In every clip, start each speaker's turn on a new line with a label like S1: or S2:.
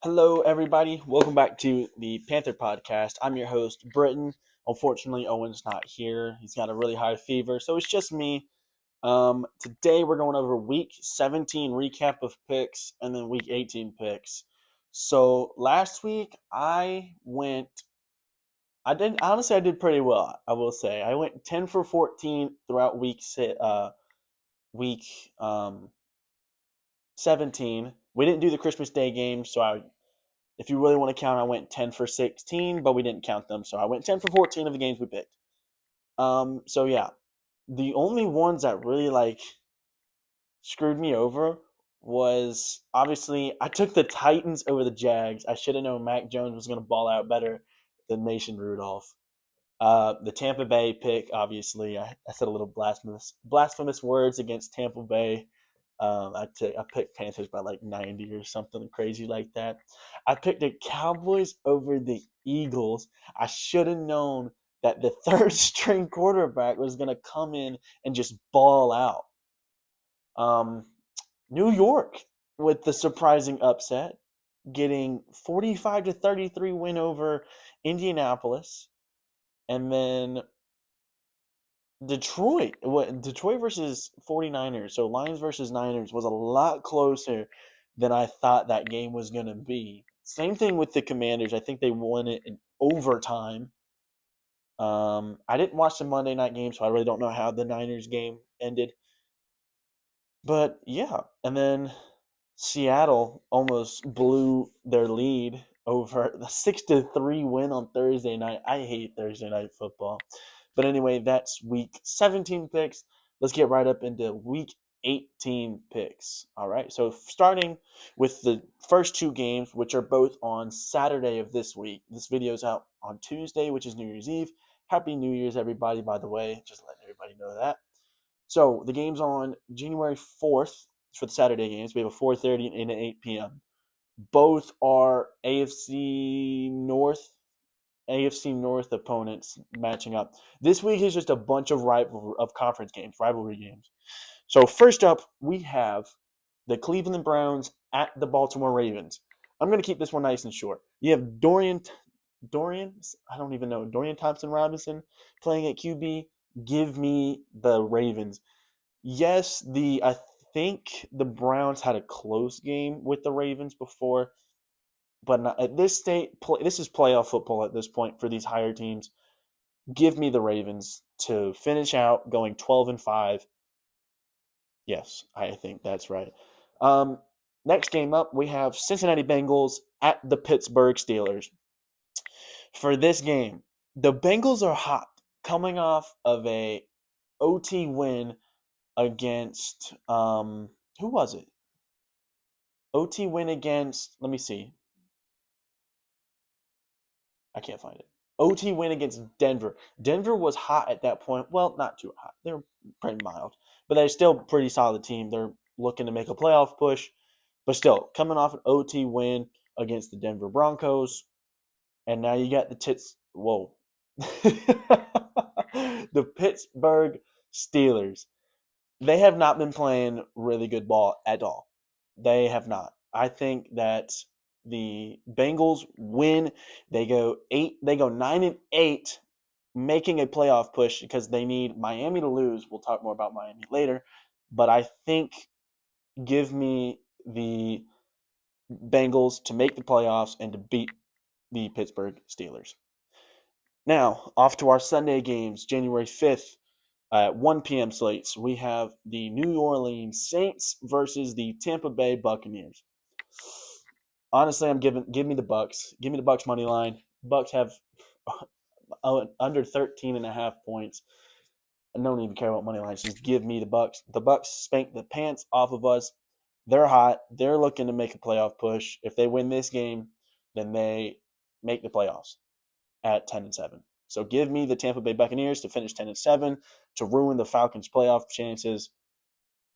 S1: Hello, everybody. Welcome back to the Panther Podcast. I'm your host, Britton. Unfortunately, Owen's not here. He's got a really high fever, so it's just me. Today, we're going over Week 17 recap of picks and then Week 18 picks. So last week, I did pretty well. I will say I went 10 for 14 throughout week 17. We didn't do the Christmas Day game, so if you really want to count, I went 10 for 16, but we didn't count them. So I went 10 for 14 of the games we picked. So yeah, the only ones that really screwed me over was obviously I took the Titans over the Jags. I should have known Mac Jones was going to ball out better than Mason Rudolph. The Tampa Bay pick, obviously, I said a little blasphemous words against Tampa Bay. I picked Panthers by like 90 or something crazy like that. I picked the Cowboys over the Eagles. I should have known that the third string quarterback was going to come in and just ball out. Um, New York with the surprising upset, getting 45-33 win over Indianapolis. And then Detroit versus 49ers, so Lions versus Niners was a lot closer than I thought that game was going to be. Same thing with the Commanders. I think they won it in overtime. I didn't watch the Monday night game, so I really don't know how the Niners game ended. But yeah, and then Seattle almost blew their lead over the 6-3 win on Thursday night. I hate Thursday night football. But anyway, that's week 17 picks. Let's get right up into week 18 picks. All right. So starting with the first two games, which are both on Saturday of this week. This video is out on Tuesday, which is New Year's Eve. Happy New Year's, everybody, by the way. Just letting everybody know that. So the game's on January 4th for the Saturday games. We have a 4:30 and an 8 p.m. Both are AFC North opponents matching up. This week is just a bunch of rivalry games. So first up, we have the Cleveland Browns at the Baltimore Ravens. I'm going to keep this one nice and short. You have Dorian Thompson Robinson playing at QB. Give me the Ravens. Yes, I think the Browns had a close game with the Ravens before, but not, at this state, this is playoff football at this point for these higher teams. Give me the Ravens to finish out going 12-5. Yes, I think that's right. Um, Next game up, we have Cincinnati Bengals at the Pittsburgh Steelers. For this game, the Bengals are hot, coming off of a OT win against who was it? OT win against, let me see. I can't find it. OT win against Denver. Denver was hot at that point. Well, not too hot. They were pretty mild, but they're still a pretty solid team. They're looking to make a playoff push, but still coming off an OT win against the Denver Broncos, and now you got the tits. Whoa, the Pittsburgh Steelers. They have not been playing really good ball at all. They have not. I think that the Bengals win. They go 9-8, making a playoff push because they need Miami to lose. We'll talk more about Miami later, but I think give me the Bengals to make the playoffs and to beat the Pittsburgh Steelers. Now, off to our Sunday games, January 5th at 1 p.m. slates. We have the New Orleans Saints versus the Tampa Bay Buccaneers. Honestly, give me the Bucks. Give me the Bucks money line. Bucks have under 13.5 points. I don't even care about money lines. Just give me the Bucks. The Bucks spank the pants off of us. They're hot. They're looking to make a playoff push. If they win this game, then they make the playoffs at 10-7. So give me the Tampa Bay Buccaneers to finish 10-7 to ruin the Falcons' playoff chances.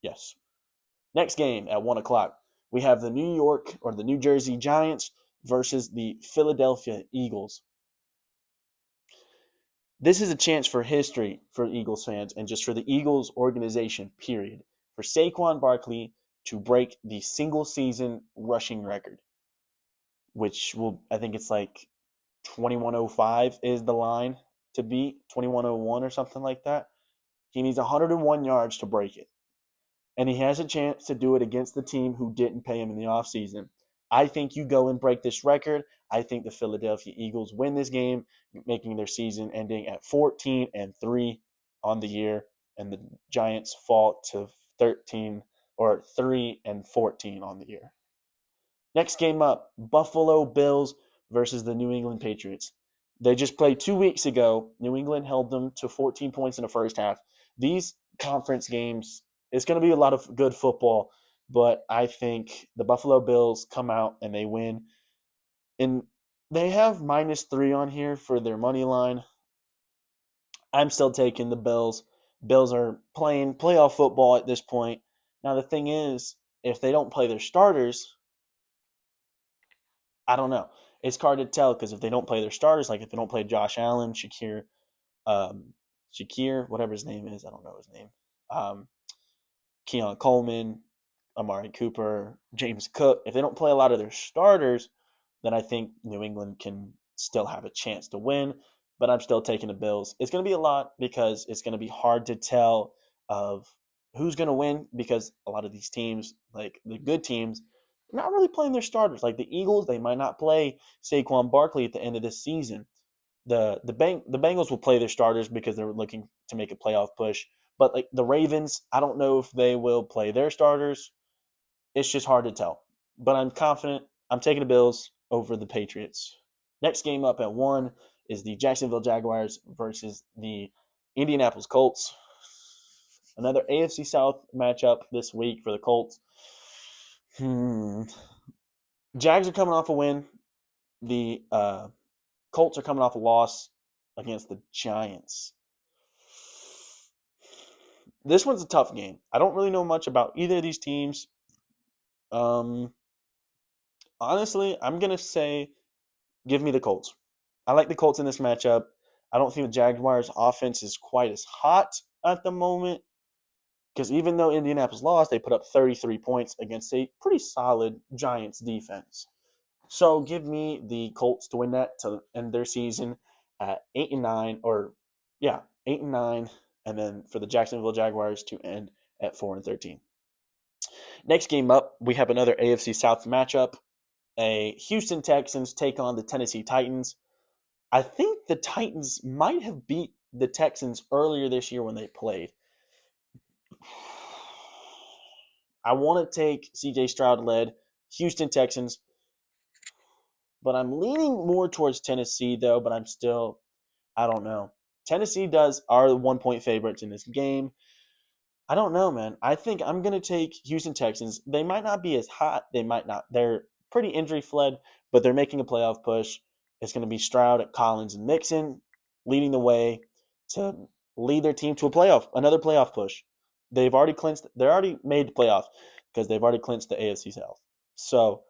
S1: Yes. Next game at 1 o'clock, we have the New Jersey Giants versus the Philadelphia Eagles. This is a chance for history for Eagles fans and just for the Eagles organization, period. For Saquon Barkley to break the single season rushing record. which will, I think it's like 2105 is the line to beat, 2101 or something like that. He needs 101 yards to break it. And he has a chance to do it against the team who didn't pay him in the offseason. I think you go and break this record. I think the Philadelphia Eagles win this game, making their season ending at 14-3 on the year, and the Giants fall to 13 or 3-14 on the year. Next game up, Buffalo Bills versus the New England Patriots. They just played 2 weeks ago. New England held them to 14 points in the first half. These conference games, it's going to be a lot of good football, but I think the Buffalo Bills come out and they win. And they have -3 on here for their money line. I'm still taking the Bills. Bills are playing playoff football at this point. Now, the thing is, if they don't play their starters, I don't know. It's hard to tell because if they don't play their starters, like if they don't play Josh Allen, Shakir, whatever his name is, I don't know his name, um, Keon Coleman, Amari Cooper, James Cook, if they don't play a lot of their starters, then I think New England can still have a chance to win. But I'm still taking the Bills. It's going to be a lot because it's going to be hard to tell of who's going to win because a lot of these teams, like the good teams, not really playing their starters. Like the Eagles, they might not play Saquon Barkley at the end of this season. The Bengals will play their starters because they're looking to make a playoff push. But like the Ravens, I don't know if they will play their starters. It's just hard to tell. But I'm confident. I'm taking the Bills over the Patriots. Next game up at 1 is the Jacksonville Jaguars versus the Indianapolis Colts. Another AFC South matchup this week for the Colts. Jags are coming off a win. The Colts are coming off a loss against the Giants. This one's a tough game. I don't really know much about either of these teams. Honestly, I'm going to say give me the Colts. I like the Colts in this matchup. I don't think the Jaguars' offense is quite as hot at the moment because even though Indianapolis lost, they put up 33 points against a pretty solid Giants defense. So give me the Colts to win that to end their season at 8-9, or yeah, 8-9, and then for the Jacksonville Jaguars to end at 4-13. Next game up, we have another AFC South matchup. A Houston Texans take on the Tennessee Titans. I think the Titans might have beat the Texans earlier this year when they played. I want to take CJ Stroud led Houston Texans, but I'm leaning more towards Tennessee though, but I don't know. Tennessee are the 1 point favorites in this game. I don't know, man. I think I'm going to take Houston Texans. They might not be as hot. They might not. They're pretty injury fled, but they're making a playoff push. It's going to be Stroud, Collins, and Mixon leading the way to lead their team to another playoff push. They're already made the playoff because they've already clinched the AFC South. So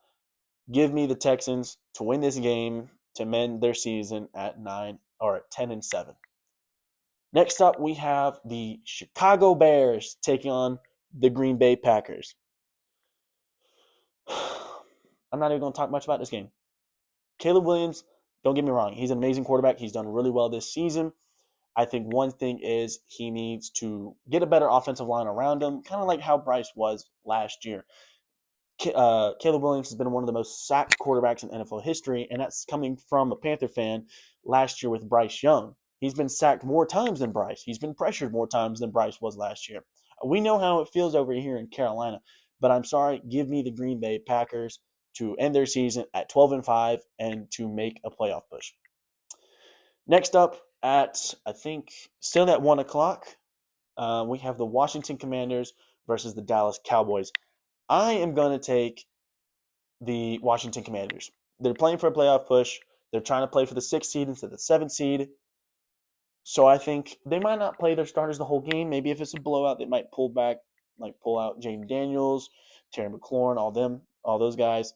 S1: give me the Texans to win this game to end their season at 10-7. Next up, we have the Chicago Bears taking on the Green Bay Packers. I'm not even going to talk much about this game. Caleb Williams, don't get me wrong, he's an amazing quarterback. He's done really well this season. I think one thing is he needs to get a better offensive line around him, kind of like how Bryce was last year. Caleb Williams has been one of the most sacked quarterbacks in NFL history, and that's coming from a Panther fan last year with Bryce Young. He's been sacked more times than Bryce. He's been pressured more times than Bryce was last year. We know how it feels over here in Carolina, but I'm sorry, give me the Green Bay Packers to end their season at 12-5 and to make a playoff push. Next up at, I think, still at 1 o'clock, we have the Washington Commanders versus the Dallas Cowboys. I am going to take the Washington Commanders. They're playing for a playoff push. They're trying to play for the 6th seed instead of the 7th seed. So I think they might not play their starters the whole game. Maybe if it's a blowout, they might pull out James Daniels, Terry McLaurin, all those guys.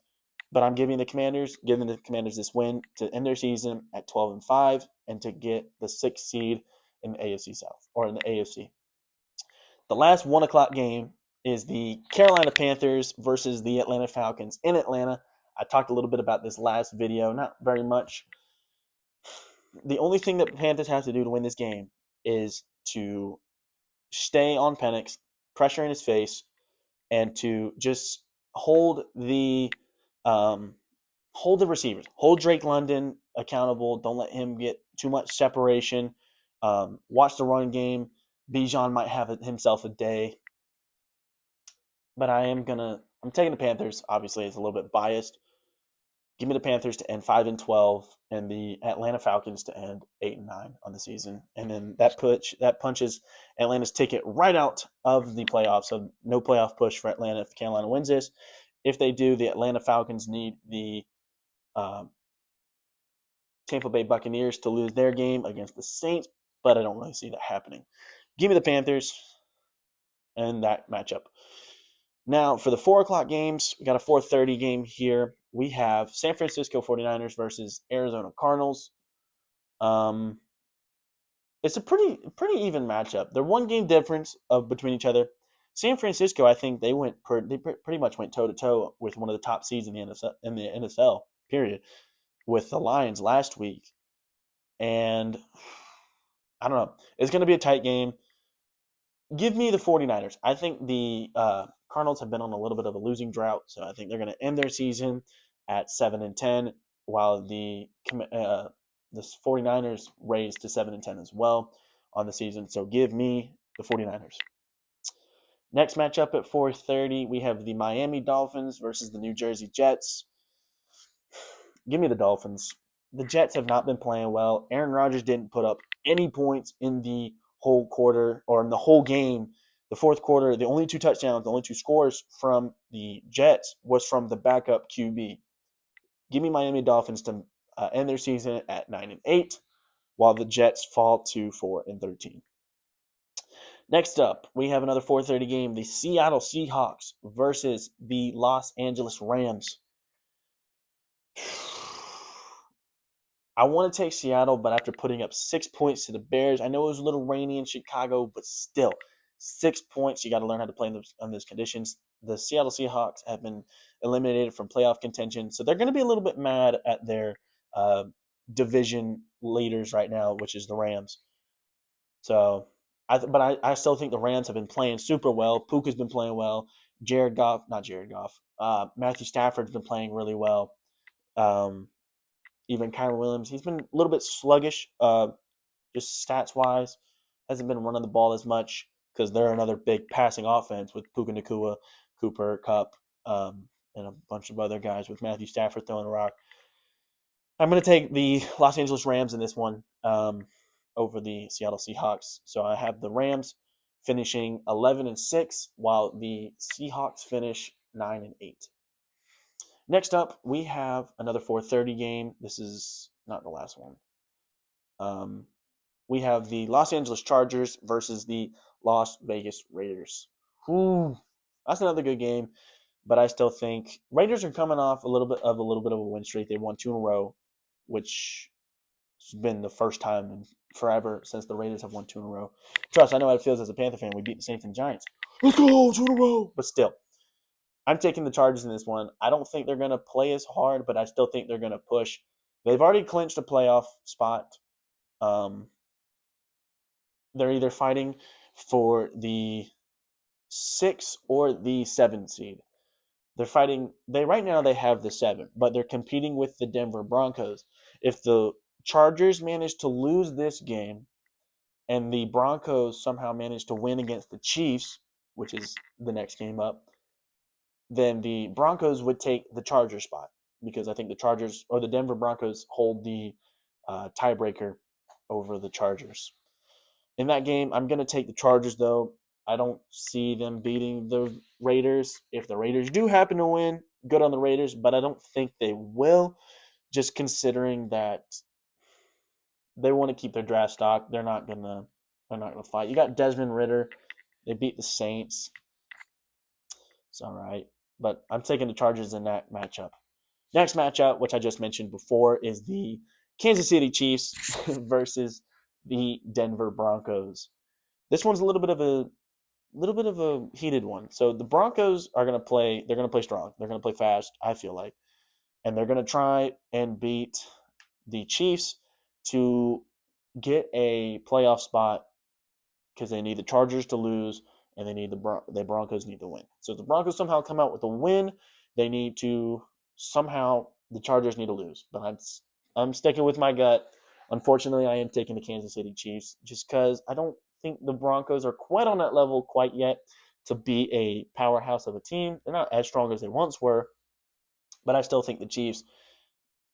S1: But I'm giving the Commanders this win to end their season at 12-5 and to get the 6th seed in the AFC South or in the AFC. The last 1 o'clock game is the Carolina Panthers versus the Atlanta Falcons in Atlanta. I talked a little bit about this last video, not very much. The only thing that Panthers have to do to win this game is to stay on Penix, pressure in his face, and to just um, hold the receivers, hold Drake London accountable. Don't let him get too much separation. Watch the run game. Bijan might have himself a day, but I'm taking the Panthers. Obviously, it's a little bit biased. Give me the Panthers to end 5-12, and the Atlanta Falcons to end 8-9 on the season, and then that punches Atlanta's ticket right out of the playoffs. So no playoff push for Atlanta if Carolina wins this. If they do, the Atlanta Falcons need the um, Tampa Bay Buccaneers to lose their game against the Saints, but I don't really see that happening. Give me the Panthers and that matchup. Now, for the 4 o'clock games, we got a 4:30 game here. We have San Francisco 49ers versus Arizona Cardinals. It's a pretty even matchup. They're one game difference between each other. San Francisco, I think they pretty much went toe to toe with one of the top seeds in the NFL, period, with the Lions last week. And I don't know. It's going to be a tight game. Give me the 49ers. I think the Cardinals have been on a little bit of a losing drought, so I think they're going to end their season at 7-10, while the 49ers raised to 7-10 as well on the season. So give me the 49ers. Next matchup at 4:30, we have the Miami Dolphins versus the New Jersey Jets. Give me the Dolphins. The Jets have not been playing well. Aaron Rodgers didn't put up any points in the whole quarter or in the whole game. The fourth quarter, the only 2 touchdowns, the only 2 scores from the Jets was from the backup QB. Give me Miami Dolphins to end their season at 9-8, while the Jets fall to 4-13. Next up, we have another 4:30 game: the Seattle Seahawks versus the Los Angeles Rams. I want to take Seattle, but after putting up 6 points to the Bears, I know it was a little rainy in Chicago, but still, 6 points. You got to learn how to play in those conditions. The Seattle Seahawks have been eliminated from playoff contention, so they're going to be a little bit mad at their uh, division leaders right now, which is the Rams. So, I still think the Rams have been playing super well. Puka's been playing well. Matthew Stafford's been playing really well. Even Kyron Williams, he's been a little bit sluggish, just stats wise. Hasn't been running the ball as much because they're another big passing offense with Puka Nacua, Cooper Kupp, and a bunch of other guys with Matthew Stafford throwing a rock. I'm going to take the Los Angeles Rams in this one over the Seattle Seahawks. So I have the Rams finishing 11-6, while the Seahawks finish 9-8. Next up, we have another 4:30 game. This is not the last one. We have the Los Angeles Chargers versus the Las Vegas Raiders. Ooh, that's another good game, but I still think Raiders are coming off a little bit of a win streak. They won 2 in a row, which has been the first time in forever since the Raiders have won 2 in a row. Trust, I know how it feels as a Panther fan. We beat the Saints and Giants. Let's go, 2 in a row. But still, I'm taking the Chargers in this one. I don't think they're going to play as hard, but I still think they're going to push. They've already clinched a playoff spot. They're either fighting for the 6 or the 7 seed. They're fighting. Right now they have the 7, but they're competing with the Denver Broncos. If the Chargers manage to lose this game, and the Broncos somehow manage to win against the Chiefs, which is the next game up, then the Broncos would take the Charger spot, because I think the Chargers or the Denver Broncos hold the tiebreaker over the Chargers. In that game, I'm going to take the Chargers, though. I don't see them beating the Raiders. If the Raiders do happen to win, good on the Raiders, but I don't think they will, just considering that they want to keep their draft stock. They're not gonna fight. You got Desmond Ridder. They beat the Saints. It's all right. But I'm taking the Chargers in that matchup. Next matchup, which I just mentioned before, is the Kansas City Chiefs versus the Denver Broncos. This one's a little bit of a heated one. So the Broncos are going to play. They're going to play strong. They're going to play fast, I feel like. and they're going to try and beat the Chiefs to get a playoff spot because they need the Chargers to lose and they need the Broncos need to win. So if the Broncos somehow come out with a win, they need to somehow the Chargers need to lose. But I'm sticking with my gut. Unfortunately, I am taking the Kansas City Chiefs just because I don't think the Broncos are quite on that level quite yet to be a powerhouse of a team. They're not as strong as they once were, but I still think the Chiefs.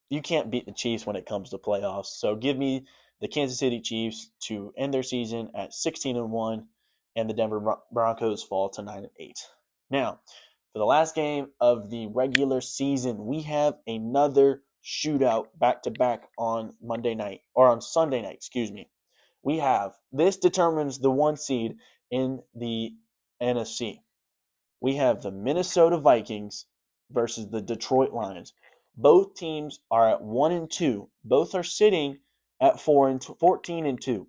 S1: You can't beat the Chiefs when it comes to playoffs. So give me the Kansas City Chiefs to end their season at 16-1, and the Denver Broncos fall to 9-8. Now, for the last game of the regular season, we have another shootout back to back on Monday night or on Sunday night. Excuse me. We have this determines the one seed in the NFC. We have the Minnesota Vikings versus the Detroit Lions. Both teams are at 1-2. Both are sitting at 14-2.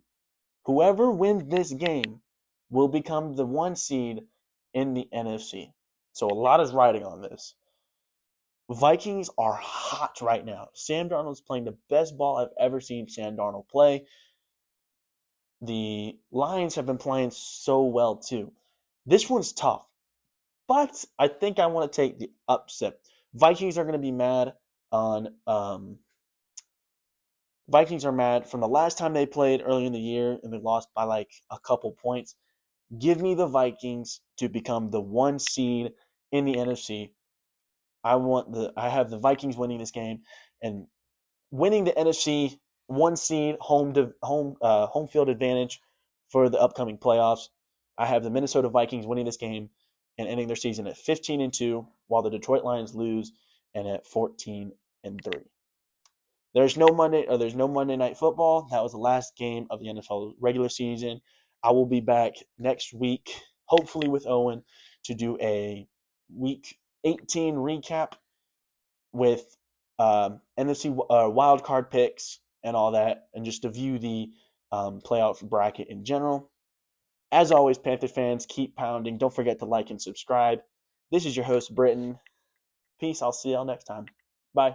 S1: Whoever wins this game will become the one seed in the NFC. So a lot is riding on this. Vikings are hot right now. Sam Darnold's playing the best ball I've ever seen Sam Darnold play. The Lions have been playing so well too. This one's tough. But I think I want to take the upset. Vikings are going to be mad on. Vikings are mad from the last time they played early in the year and they lost by like a couple points. Give me the Vikings to become the one seed in the NFC. I have the Vikings winning this game and winning the NFC one seed home field advantage for the upcoming playoffs. I have the Minnesota Vikings winning this game and ending their season at 15-2, while the Detroit Lions lose and at 14-3. There's no Monday night football. That was the last game of the NFL regular season. I will be back next week, hopefully with Owen, to do a week 18 recap with NFC wild card picks and all that, and just to view the playoff bracket in general. As always, Panther fans, keep pounding. Don't forget to like and subscribe. This is your host, Britton. Peace. I'll see y'all next time. Bye.